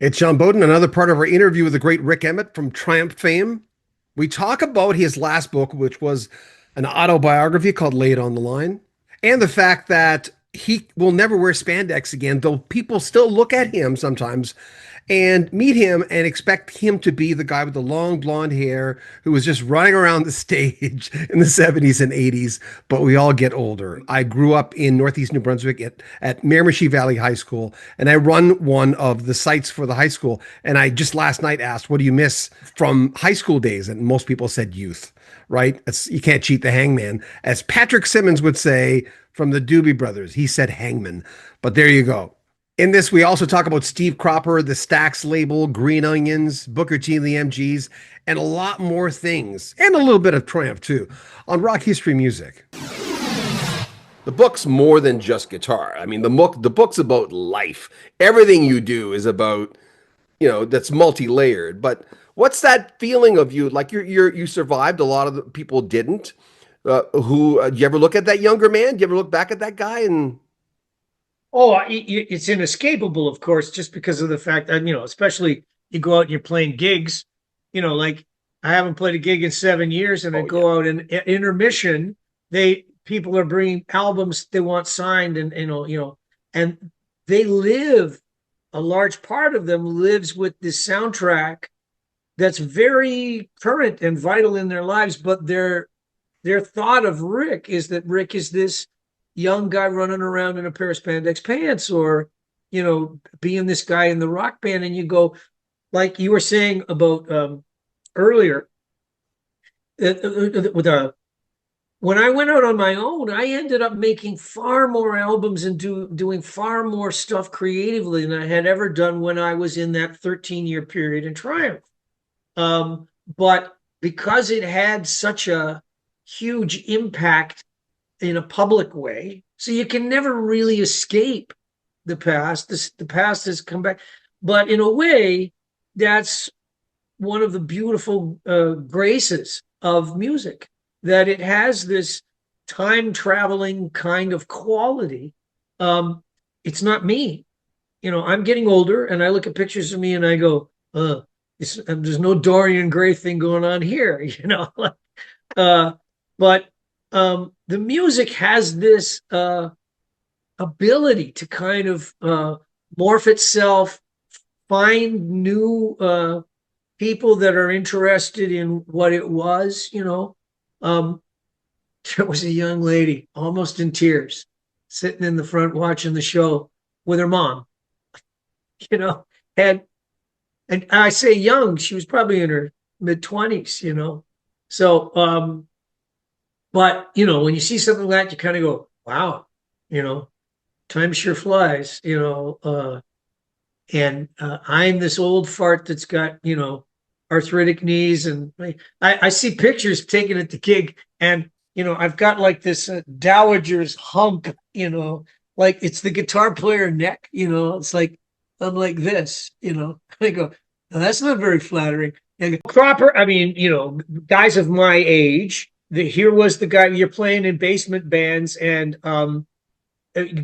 It's John Bowden, another part of our interview with the great Rik Emmett from Triumph fame. We talk about his last book, which was an autobiography called Laid on the Line, and the fact that he will never wear spandex again, though people still look at him sometimes and meet him and expect him to be the guy with the long blonde hair who was just running around the stage in the 70s and 80s. But we all get older. I grew up in Northeast New Brunswick at Miramichi Valley High School, and I run one of the sites for the high school. And I just last night asked, what do you miss from high school days? And most people said youth, right? You can't cheat the hangman. As Patrick Simmons would say from the Doobie Brothers, he said hangman. But there you go. In this, we also talk about Steve Cropper, the Stax label, Green Onions, Booker T and the MGs, and a lot more things, and a little bit of Triumph too, on rock history music. The book's more than just guitar. I mean, the book's about life. Everything you do is about, that's multi-layered. But what's that feeling of you? Like you survived. A lot of the people didn't. Do you ever look at that younger man? Do you ever look back at that guy and It's inescapable, of course, just because of the fact that, especially you go out and you're playing gigs, like I haven't played a gig in 7 years, and I oh yeah. go out and at intermission, people are bringing albums they want signed, and and they live, a large part of them lives with this soundtrack that's very current and vital in their lives, but their thought of Rik is that Rik is this young guy running around in a pair of spandex pants, or being this guy in the rock band. And you go, like you were saying about earlier, with when I went out on my own, I ended up making far more albums and doing far more stuff creatively than I had ever done when I was in that 13-year period in Triumph. But because it had such a huge impact in a public way, so you can never really escape the past. The past has come back, but in a way, that's one of the beautiful graces of music, that it has this time traveling kind of quality. It's not me. I'm getting older, and I look at pictures of me and I go, there's no Dorian Gray thing going on here, uh, but the music has this ability to kind of morph itself, find new people that are interested in what it was. There was a young lady, almost in tears, sitting in the front watching the show with her mom. you know, and and I say young, she was probably in her mid 20s. So, but when you see something like that, you kind of go, wow, you know, time sure flies, and I'm this old fart that's got, arthritic knees, and I see pictures taken at the gig, and I've got like this dowager's hump, like it's the guitar player neck, it's like I'm like this, I go, "Now, that's not very flattering." And proper, I mean, guys of my age, here was the guy, you're playing in basement bands, and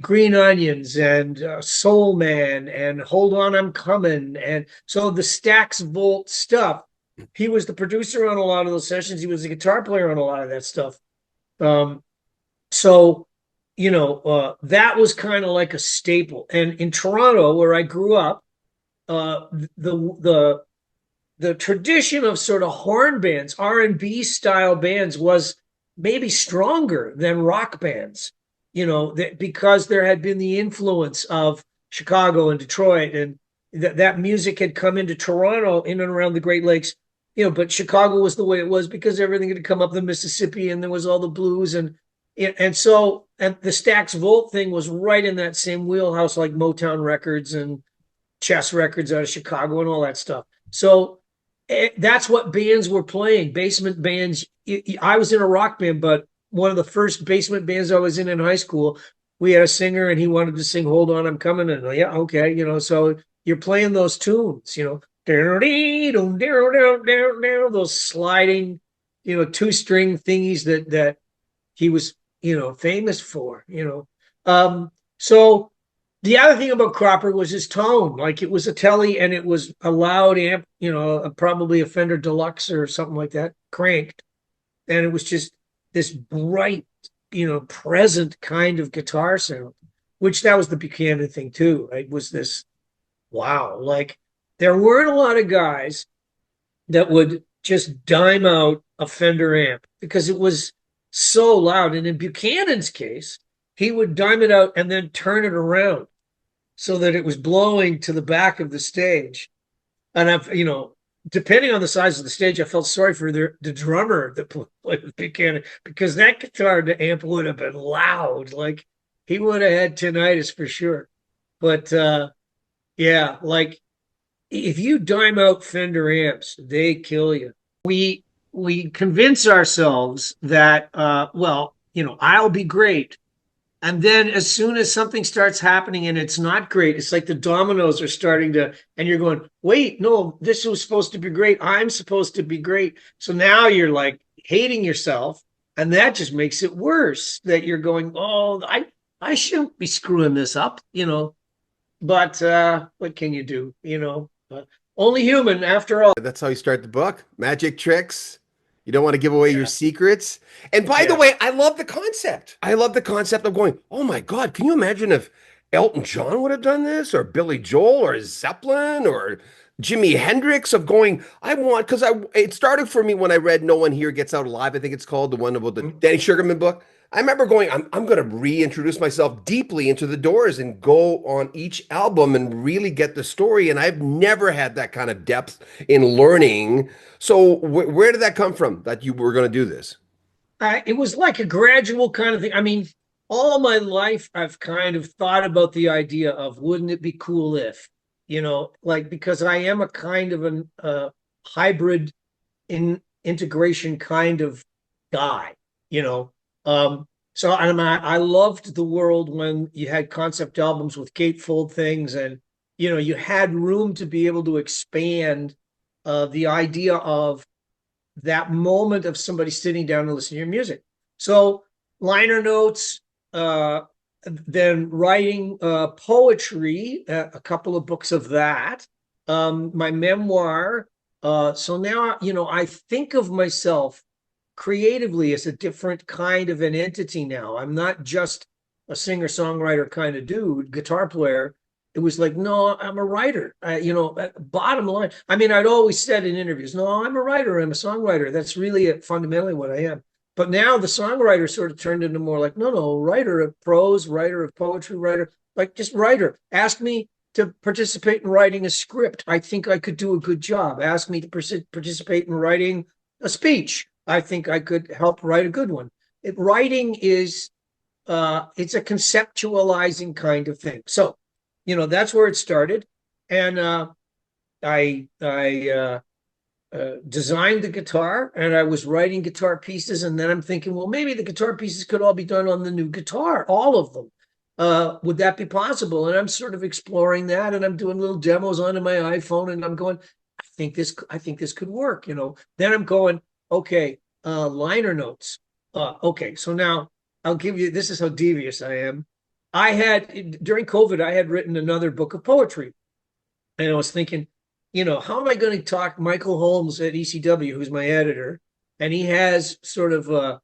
Green Onions, and Soul Man, and Hold On I'm Coming, and so the Stax Volt stuff. He was the producer on a lot of those sessions. He was the guitar player on a lot of that stuff. Um, so that was kind of like a staple. And in Toronto, where I grew up, the the tradition of sort of horn bands, R&B style bands, was maybe stronger than rock bands, because there had been the influence of Chicago and Detroit, and that music had come into Toronto, in and around the Great Lakes, but Chicago was the way it was because everything had come up the Mississippi, and there was all the blues, and the Stax Volt thing was right in that same wheelhouse, like Motown Records and Chess Records out of Chicago and all that stuff. So that's what bands were playing, basement bands. I was in a rock band, but one of the first basement bands I was in high school, we had a singer, and he wanted to sing "Hold On, I'm Coming," and yeah, okay, so you're playing those tunes, those sliding, two-string thingies that he was, famous for. So The other thing about Cropper was his tone. Like it was a telly and it was a loud amp, probably a Fender Deluxe or something like that, cranked. And it was just this bright, present kind of guitar sound, which that was the Buchanan thing too. Right? Was this wow? Like there weren't a lot of guys that would just dime out a Fender amp because it was so loud. And in Buchanan's case, he would dime it out and then turn it around so that it was blowing to the back of the stage. And depending on the size of the stage, I felt sorry for the drummer that played with Buchanan because that guitar the amp would have been loud. Like he would have had tinnitus for sure. But yeah, like if you dime out Fender amps, they kill you. We convince ourselves that I'll be great. And then as soon as something starts happening and it's not great, it's like the dominoes are starting to, and you're going, wait, no, this was supposed to be great. I'm supposed to be great. So now you're like hating yourself. And that just makes it worse that you're going, oh, I shouldn't be screwing this up. But what can you do? Only human after all. That's how you start the book. Magic tricks. You don't want to give away your Yeah. secrets. And by the Yeah. way, I love the concept. I love the concept of going, oh my God, can you imagine if Elton John would have done this, or Billy Joel, or Zeppelin, or Jimi Hendrix, of going, I want, because it started for me when I read No One Here Gets Out Alive, I think it's called, the one about the Danny Sugarman book. I remember going, I'm going to reintroduce myself deeply into the Doors and go on each album and really get the story. And I've never had that kind of depth in learning. So where did that come from that you were going to do this? It was like a gradual kind of thing. I mean, all my life, I've kind of thought about the idea of wouldn't it be cool if, like because I am a kind of an hybrid integration kind of guy, you know. So I loved the world when you had concept albums with gatefold things, and you had room to be able to expand the idea of that moment of somebody sitting down and listening to your music. So liner notes, then writing poetry, a couple of books of that, my memoir. So now, I think of myself creatively as a different kind of an entity now. I'm not just a singer-songwriter kind of dude, guitar player. It was like, no, I'm a writer. Bottom line. I mean, I'd always said in interviews, no, I'm a writer. I'm a songwriter. That's really fundamentally what I am. But now the songwriter sort of turned into more like, no, writer of prose, writer of poetry, writer, like just writer. Ask me to participate in writing a script. I think I could do a good job. Ask me to participate in writing a speech. I think I could help write a good one. Writing is, it's a conceptualizing kind of thing. So, that's where it started. And I designed the guitar, and I was writing guitar pieces. And then I'm thinking, well, maybe the guitar pieces could all be done on the new guitar, all of them. Would that be possible? And I'm sort of exploring that, and I'm doing little demos onto my iPhone, and I'm going, I think this could work. Then I'm going, okay, liner notes. Okay, so now I'll give you, this is how devious I am. During COVID, I had written another book of poetry. And I was thinking, how am I going to talk Michael Holmes at ECW, who's my editor? And he has sort of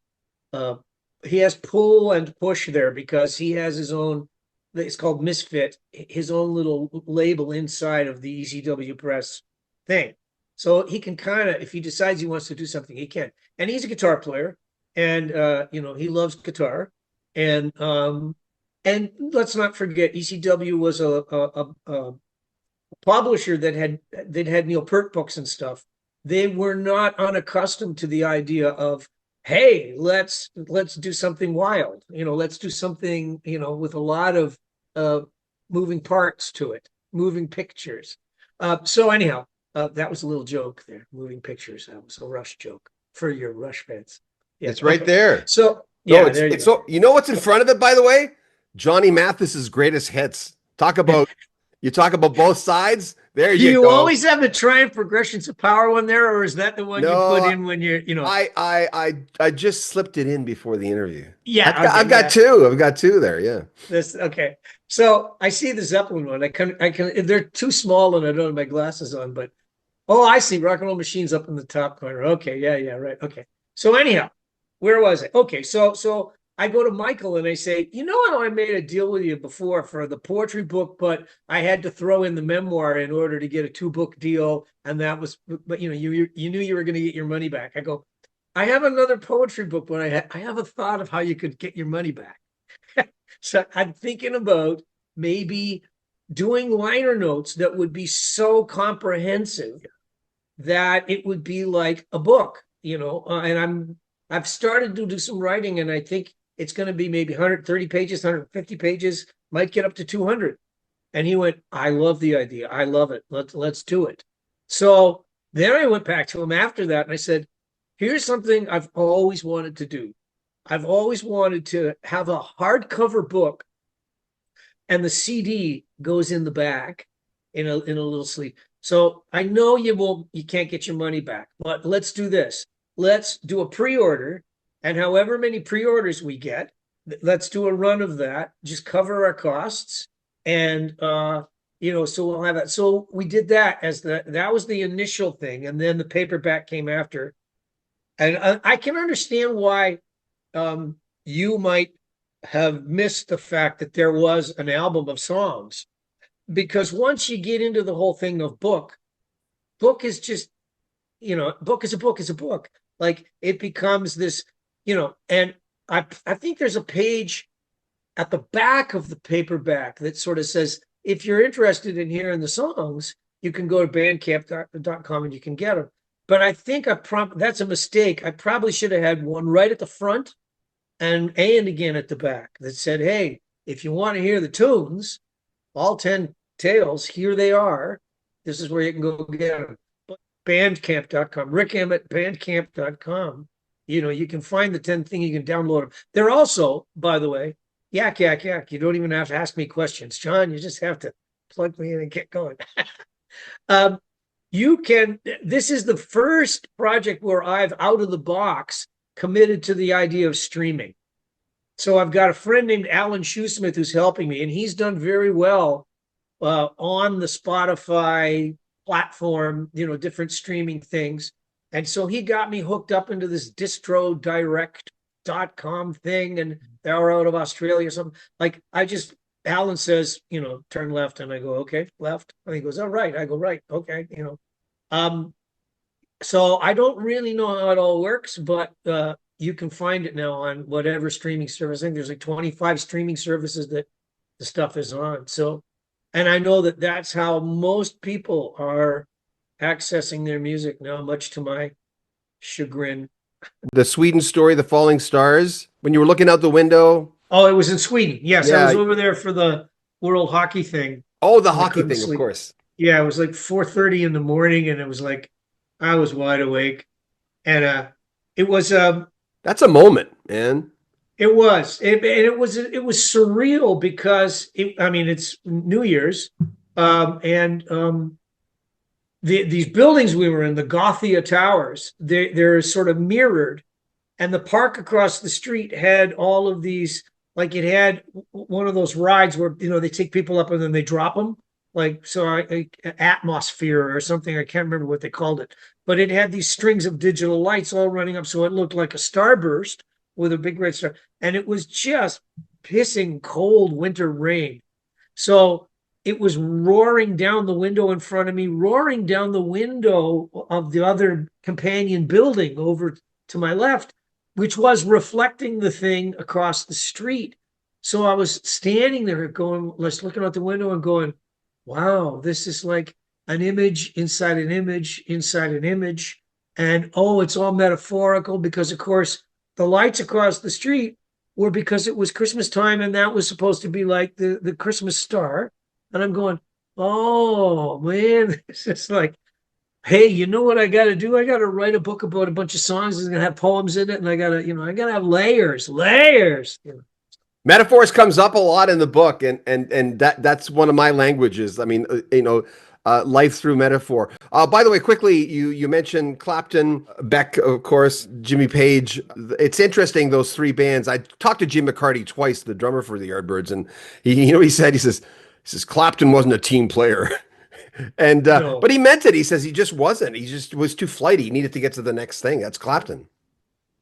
he has pull and push there because he has his own, it's called Misfit, his own little label inside of the ECW press thing. So he can kind of, if he decides he wants to do something, he can. And he's a guitar player, and he loves guitar. And let's not forget, ECW was a publisher that had Neil Peart books and stuff. They were not unaccustomed to the idea of, hey, let's do something wild. Let's do something with a lot of moving parts to it, moving pictures. So anyhow, that was a little joke there. Moving pictures. That was a Rush joke for your Rush fans. Yeah, It's right okay. there. So No, yeah, it's there you it's go. so, you know what's in front of it, by the way? Johnny Mathis's greatest hits. Talk about You talk about both sides. There Do you you go. always have the Triumph Progressions of Power one there, or is that the one you put No, in when you're, I just slipped it in before the interview. yeah, okay, I've got yeah. two. I've got two there. Yeah. This okay. So I see the Zeppelin one. I can they're too small and I don't have my glasses on, but oh, I see Rock and Roll Machines up in the top corner. Okay, yeah, yeah, right. Okay. So anyhow, where was I? Okay, so I go to Michael and I say, you know how I made a deal with you before for the poetry book, but I had to throw in the memoir in order to get a 2-book deal, and that was, but you knew you were going to get your money back. I go, I have another poetry book, but I have a thought of how you could get your money back. So I'm thinking about maybe doing liner notes that would be so comprehensive that it would be like a book, and I've started to do some writing, and I think it's going to be maybe 130 pages, 150 pages, might get up to 200. And he went, I love the idea. I love it. Let's do it. So then I went back to him after that and I said, here's something I've always wanted to do. I've always wanted to have a hardcover book and the CD goes in the back in a little sleeve. So I know you can't get your money back, but let's do this. Let's do a pre-order, and however many pre-orders we get, let's do a run of that. Just cover our costs, and so we'll have that. So we did that that was the initial thing, and then the paperback came after. And I can understand why you might have missed the fact that there was an album of songs, because once you get into the whole thing of book is just, book is a book is a book. Like it becomes this, and I think there's a page at the back of the paperback that sort of says, if you're interested in hearing the songs, you can go to bandcamp.com and you can get them. But I think that's a mistake. I probably should have had one right at the front and again at the back that said, hey, if you want to hear the tunes, all 10 tales, here they are. This is where you can go get them. But bandcamp.com, Rik Emmett, bandcamp.com. You can find the 10 thing, you can download them. They're also, by the way, yak, yak, yak. You don't even have to ask me questions, John. You just have to plug me in and get going. This is the first project where I've out of the box committed to the idea of streaming. So I've got a friend named Alan Shoesmith who's helping me, and he's done very well on the Spotify platform, different streaming things. And so he got me hooked up into this distrodirect.com thing, and they were out of Australia or something. Like Alan says, turn left, and I go, okay, left. And he goes, all right. I go, right. Okay. So I don't really know how it all works, but you can find it now on whatever streaming service. I think there's like 25 streaming services that the stuff is on. So, and I know that that's how most people are accessing their music now, much to my chagrin. The Sweden story, The Falling Stars, when you were looking out the window. Oh, it was in Sweden. Yes, I Yeah. was over there for the World Hockey thing. Oh, the I hockey couldn't thing, of sleep. course. Yeah, it was like 4:30 in the morning, and it was like I was wide awake, and it was That's a moment, man. it was it was surreal because it's New Year's, and these buildings we were in, the Gothia Towers, they're sort of mirrored, and the park across the street had all of these, like it had one of those rides where they take people up and then they drop them, like atmosphere or something. I can't remember what they called it, but it had these strings of digital lights all running up, so it looked like a starburst with a big red star, and it was just pissing cold winter rain. So it was roaring down the window in front of me, roaring down the window of the other companion building over to my left, which was reflecting the thing across the street. So I was standing there going, looking out the window and going, wow, this is like an image inside an image inside an image. And it's all metaphorical because, of course, the lights across the street were because it was Christmas time, and that was supposed to be like the Christmas star. And I'm going, oh, man, it's just like, hey, you know what I got to do? I got to write a book about a bunch of songs. It's going to have poems in it, and I got to have layers. Metaphors comes up a lot in the book, and that's one of my languages. I mean, life through metaphor. By the way, quickly, you mentioned Clapton, Beck, of course, Jimmy Page. It's interesting, those three bands. I talked to Jim McCarty twice, the drummer for the Yardbirds, and he said, he says Clapton wasn't a team player. And No. but he meant it. He says he just wasn't. He just was too flighty. He needed to get to the next thing. That's Clapton.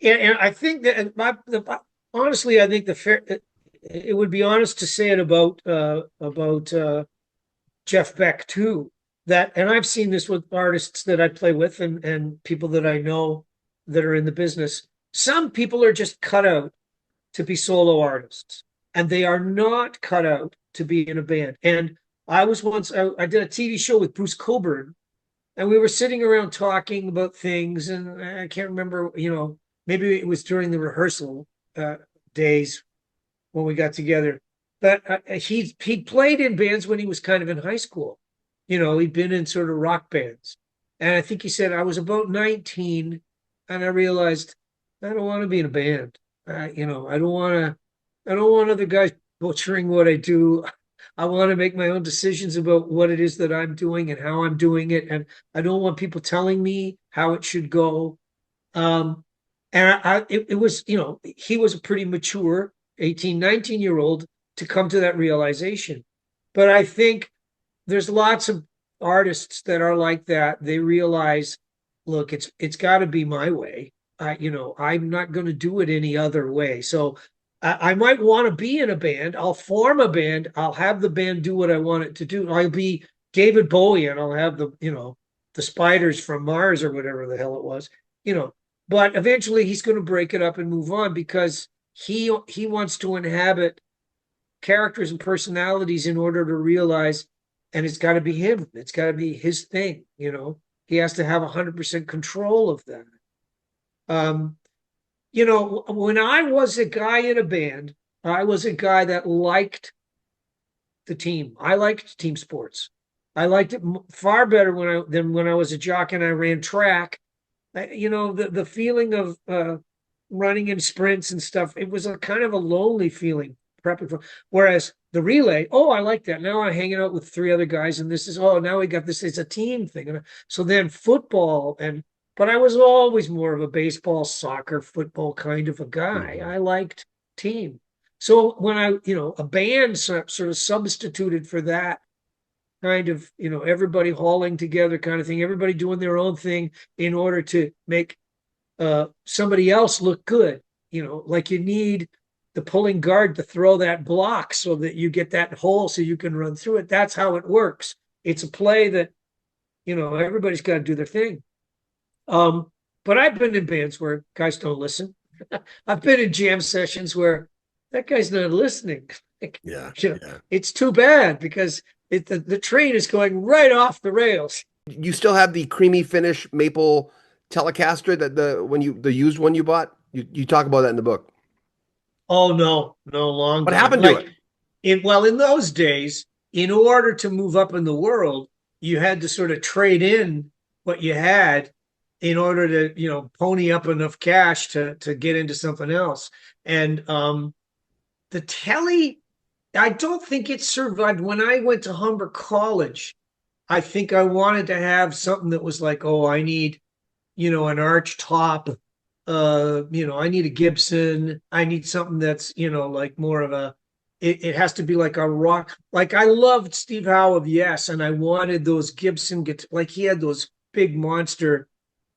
And I think that honestly, I think it would be honest to say it about Jeff Beck too. That, and I've seen this with artists that I play with and people that I know that are in the business. Some people are just cut out to be solo artists, and they are not cut out to be in a band. And I did a TV show with Bruce Coburn, and we were sitting around talking about things, and I can't remember, maybe it was during the rehearsal days when we got together. But he played in bands when he was kind of in high school. He'd been in sort of rock bands. And I think he said, I was about 19 and I realized I don't want to be in a band. I don't want other guys butchering what I do. I want to make my own decisions about what it is that I'm doing and how I'm doing it. And I don't want people telling me how it should go. And it was, he was a pretty mature 18, 19-year-old to come to that realization. But I think there's lots of artists that are like that. They realize, look, it's got to be my way. I'm not going to do it any other way. So I might want to be in a band. I'll form a band. I'll have the band do what I want it to do. I'll be David Bowie and I'll have the spiders from Mars or whatever the hell it was, but eventually he's going to break it up and move on because he wants to inhabit characters and personalities in order to realize, and it's got to be him. It's got to be his thing. He has to have 100% control of that. When I was a guy in a band, I was a guy that liked the team. I liked team sports. I liked it far better than when I was a jock and I ran track. The feeling of running in sprints and stuff, it was a kind of a lonely feeling prepping for. Whereas the relay, oh, I like that. Now I'm hanging out with three other guys, and now we got this. It's a team thing. So then football but I was always more of a baseball, soccer, football kind of a guy. I liked team. So when a band sort of substituted for that kind of, everybody hauling together kind of thing, everybody doing their own thing in order to make somebody else look good. Like you need the pulling guard to throw that block so that you get that hole so you can run through it. That's how it works. It's a play that, everybody's got to do their thing. But I've been in bands where guys don't listen. I've been in jam sessions where that guy's not listening. Yeah. It's too bad because the train is going right off the rails. You still have the creamy finish maple Telecaster that the used one you bought? You talk about that in the book. Oh no, long What gone. happened to it? In those days, in order to move up in the world, you had to sort of trade in what you had in order to, pony up enough cash to get into something else. And the Telly, I don't think it survived. When I went to Humber College, I think I wanted to have something that was like, oh, I need, an arch top. I need a Gibson. I need something that's, like more of it has to be like a rock. Like I loved Steve Howe of Yes, and I wanted those Gibson, like he had those big monster,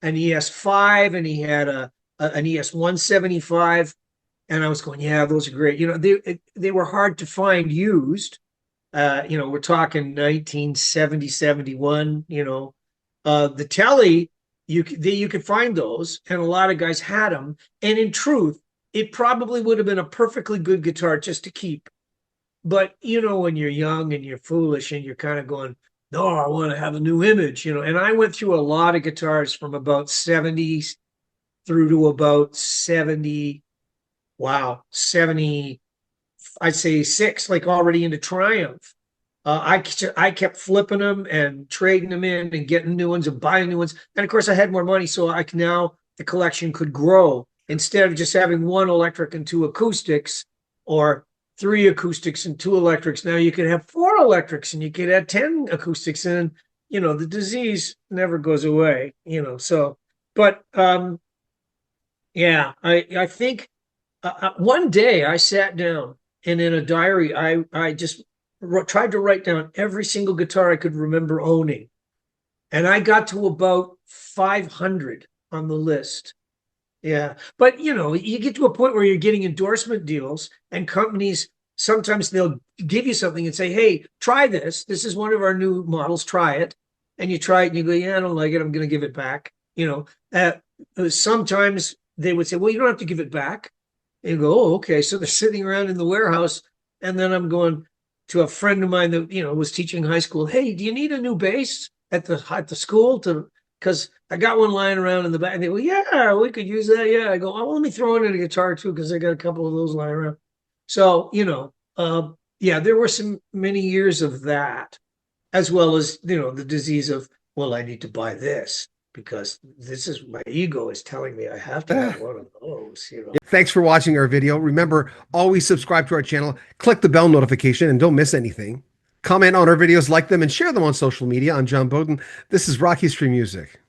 an ES5, and he had an ES 175. And I was going, yeah, those are great. They were hard to find used. We're talking 1970, 71, the Telly, you could find those, and a lot of guys had them. And in truth, it probably would have been a perfectly good guitar just to keep. But, when you're young and you're foolish and you're kind of going, no, I want to have a new image, and I went through a lot of guitars from about 70 through to about 70, 70, I'd say 6, like already into Triumph. I kept flipping them and trading them in and getting new ones and buying new ones. And of course, I had more money, so now the collection could grow instead of just having one electric and two acoustics, or 3 acoustics and 2 electrics. Now you could have 4 electrics and you could have 10 acoustics, and the disease never goes away, so. But yeah, I think one day I sat down, and in a diary I just tried to write down every single guitar I could remember owning, and I got to about 500 on the list. Yeah. But you get to a point where you're getting endorsement deals, and companies sometimes they'll give you something and say, "Hey, try this. This is one of our new models. Try it." And you try it and you go, "Yeah, I don't like it. I'm going to give it back." Sometimes they would say, "Well, you don't have to give it back." And you go, "Oh, okay." So they're sitting around in the warehouse, and then I'm going to a friend of mine that was teaching high school. "Hey, do you need a new bass at the school because I got one lying around in the back." And they go, "Yeah, we could use that." Yeah. I go, "Oh, let me throw in a guitar too, because I got a couple of those lying around." So, yeah, there were many years of that, as well as, the disease of, well, I need to buy this because this is my ego is telling me I have to have one of those. Thanks for watching our video. Remember, always subscribe to our channel, click the bell notification, and don't miss anything. Comment on our videos, like them, and share them on social media. I'm John Bowden. This is Rock History Music.